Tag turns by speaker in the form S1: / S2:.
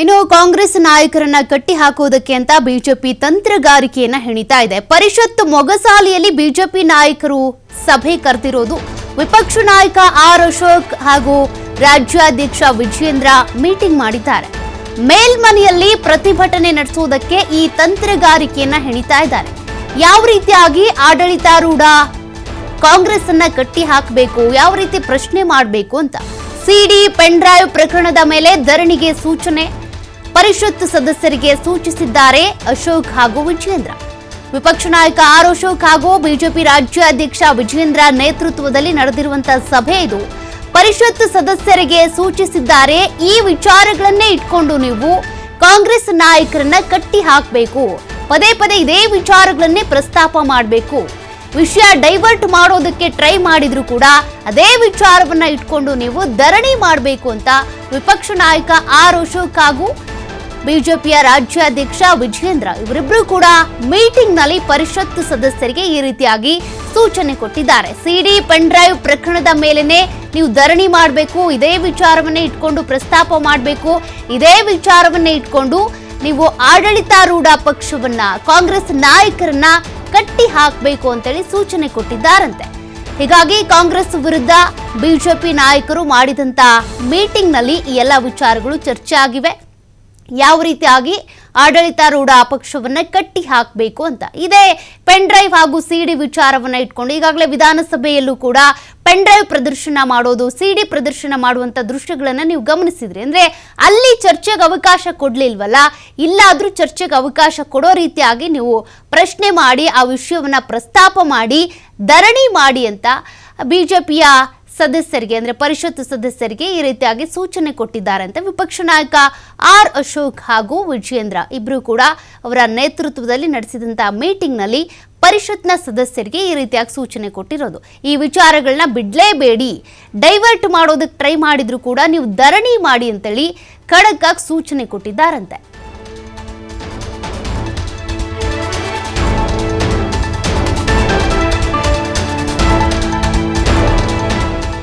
S1: ಇನ್ನು ಕಾಂಗ್ರೆಸ್ ನಾಯಕರನ್ನ ಕಟ್ಟಿ ಹಾಕುವುದಕ್ಕೆ ಅಂತ ಬಿಜೆಪಿ ತಂತ್ರಗಾರಿಕೆಯನ್ನ ಹೆಣಿತಾ ಇದೆ. ಪರಿಷತ್ ಮೊಗಸಾಲಿಯಲ್ಲಿ ಬಿಜೆಪಿ ನಾಯಕರು ಸಭೆ ಕರೆದಿರೋದು. ವಿಪಕ್ಷ ನಾಯಕ ಆರ್ ಅಶೋಕ್ ಹಾಗೂ ರಾಜ್ಯಾಧ್ಯಕ್ಷ ವಿಜಯೇಂದ್ರ ಮೀಟಿಂಗ್ ಮಾಡಿದ್ದಾರೆ. ಮೇಲ್ಮನೆಯಲ್ಲಿ ಪ್ರತಿಭಟನೆ ನಡೆಸುವುದಕ್ಕೆ ಈ ತಂತ್ರಗಾರಿಕೆಯನ್ನ ಹೆಣಿತಾ ಇದ್ದಾರೆ. ಯಾವ ರೀತಿಯಾಗಿ ಆಡಳಿತಾರೂಢ ಕಾಂಗ್ರೆಸ್ ಅನ್ನ ಕಟ್ಟಿ ಹಾಕಬೇಕು, ಯಾವ ರೀತಿ ಪ್ರಶ್ನೆ ಮಾಡಬೇಕು ಅಂತ ಸಿಡಿ ಪೆನ್ ಡ್ರೈವ್ ಪ್ರಕರಣದ ಮೇಲೆ ಧರಣಿಗೆ ಸೂಚನೆ ಪರಿಷತ್ ಸದಸ್ಯರಿಗೆ ಸೂಚಿಸಿದ್ದಾರೆ ಅಶೋಕ್ ಹಾಗೂ ವಿಜಯೇಂದ್ರ. ವಿಪಕ್ಷ ನಾಯಕ ಆರ್ ಅಶೋಕ್ ಹಾಗೂ ಬಿಜೆಪಿ ರಾಜ್ಯಾಧ್ಯಕ್ಷ ವಿಜಯೇಂದ್ರ ನೇತೃತ್ವದಲ್ಲಿ ನಡೆದಿರುವಂತಹ ಸಭೆ ಇದು. ಪರಿಷತ್ ಸದಸ್ಯರಿಗೆ ಸೂಚಿಸಿದ್ದಾರೆ, ಈ ವಿಚಾರಗಳನ್ನೇ ಇಟ್ಕೊಂಡು ನೀವು ಕಾಂಗ್ರೆಸ್ ನಾಯಕರನ್ನ ಕಟ್ಟಿ ಹಾಕಬೇಕು, ಪದೇ ಪದೇ ಇದೇ ವಿಚಾರಗಳನ್ನೇ ಪ್ರಸ್ತಾಪ ಮಾಡಬೇಕು. ವಿಷಯ ಡೈವರ್ಟ್ ಮಾಡೋದಕ್ಕೆ ಟ್ರೈ ಮಾಡಿದ್ರು ಕೂಡ ಅದೇ ವಿಚಾರವನ್ನ ಇಟ್ಕೊಂಡು ನೀವು ಧರಣಿ ಮಾಡಬೇಕು ಅಂತ ವಿಪಕ್ಷ ನಾಯಕ ಆರ್ ಅಶೋಕ್ ಹಾಗೂ ಬಿಜೆಪಿಯ ರಾಜ್ಯಾಧ್ಯಕ್ಷ ವಿಜಯೇಂದ್ರ ಇವರಿಬ್ಬರು ಕೂಡ ಮೀಟಿಂಗ್ ನಲ್ಲಿ ಪರಿಷತ್ ಸದಸ್ಯರಿಗೆ ಈ ರೀತಿಯಾಗಿ ಸೂಚನೆ ಕೊಟ್ಟಿದ್ದಾರೆ. ಸಿಡಿ ಪೆನ್ ಡ್ರೈವ್ ಪ್ರಕರಣದ ಮೇಲೆನೆ ನೀವು ಧರಣಿ ಮಾಡಬೇಕು, ಇದೇ ವಿಚಾರವನ್ನೇ ಇಟ್ಕೊಂಡು ಪ್ರಸ್ತಾಪ ಮಾಡಬೇಕು, ಇದೇ ವಿಚಾರವನ್ನೇ ಇಟ್ಕೊಂಡು ನೀವು ಆಡಳಿತಾರೂಢ ಪಕ್ಷವನ್ನ ಕಾಂಗ್ರೆಸ್ ನಾಯಕರನ್ನ ಕಟ್ಟಿ ಹಾಕಬೇಕು ಅಂತೇಳಿ ಸೂಚನೆ ಕೊಟ್ಟಿದ್ದಾರಂತೆ. ಹೀಗಾಗಿ ಕಾಂಗ್ರೆಸ್ ವಿರುದ್ಧ ಬಿಜೆಪಿ ನಾಯಕರು ಮಾಡಿದಂತ ಮೀಟಿಂಗ್ ನಲ್ಲಿ ಈ ಎಲ್ಲ ವಿಚಾರಗಳು ಚರ್ಚೆ ಆಗಿವೆ. ಯಾವ ರೀತಿಯಾಗಿ ಆಡಳಿತಾರೂಢ ಪಕ್ಷವನ್ನ ಕಟ್ಟಿ ಹಾಕಬೇಕು ಅಂತ ಇದೇ ಪೆನ್ ಡ್ರೈವ್ ಹಾಗೂ ಸಿಡಿ ವಿಚಾರವನ್ನ ಇಟ್ಕೊಂಡು ಈಗಾಗಲೇ ವಿಧಾನಸಭೆಯಲ್ಲೂ ಕೂಡ ಪೆನ್ ಡ್ರೈವ್ ಪ್ರದರ್ಶನ ಮಾಡೋದು, ಸಿಡಿ ಪ್ರದರ್ಶನ ಮಾಡುವಂತ ದೃಶ್ಯಗಳನ್ನ ನೀವು ಗಮನಿಸಿದ್ರಿ. ಅಂದ್ರೆ ಅಲ್ಲಿ ಚರ್ಚೆಗೆ ಅವಕಾಶ ಕೊಡ್ಲಿಲ್ವಲ್ಲ, ಇಲ್ಲಾದ್ರೂ ಚರ್ಚೆಗೆ ಅವಕಾಶ ಕೊಡೋ ರೀತಿಯಾಗಿ ನೀವು ಪ್ರಶ್ನೆ ಮಾಡಿ ಆ ವಿಷಯವನ್ನ ಪ್ರಸ್ತಾಪ ಮಾಡಿ ಧರಣಿ ಮಾಡಿ ಅಂತ ಬಿಜೆಪಿಯ ಸದಸ್ಯರಿಗೆ ಅಂದ್ರೆ ಪರಿಷತ್ ಸದಸ್ಯರಿಗೆ ಈ ರೀತಿಯಾಗಿ ಸೂಚನೆ ಕೊಟ್ಟಿದ್ದಾರೆ ಅಂತ ವಿಪಕ್ಷ ನಾಯಕ ಆರ್ ಅಶೋಕ್ ಹಾಗೂ ವಿಜಯೇಂದ್ರ ಇಬ್ರು ಕೂಡ ಅವರ ನೇತೃತ್ವದಲ್ಲಿ ನಡೆಸಿದಂತಹ ಮೀಟಿಂಗ್ ನಲ್ಲಿ ಪರಿಷತ್ನ ಸದಸ್ಯರಿಗೆ ಈ ರೀತಿಯಾಗಿ ಸೂಚನೆ ಕೊಟ್ಟಿರೋದು. ಈ ವಿಚಾರಗಳನ್ನ ಬಿಡ್ಲೇಬೇಡಿ, ಡೈವರ್ಟ್ ಮಾಡೋದಕ್ಕೆ ಟ್ರೈ ಮಾಡಿದ್ರು ಕೂಡ ನೀವು ಧರಣಿ ಮಾಡಿ ಅಂತೇಳಿ ಖಡಕ್ ಆಗಿ ಸೂಚನೆ ಕೊಟ್ಟಿದ್ದಾರಂತೆ.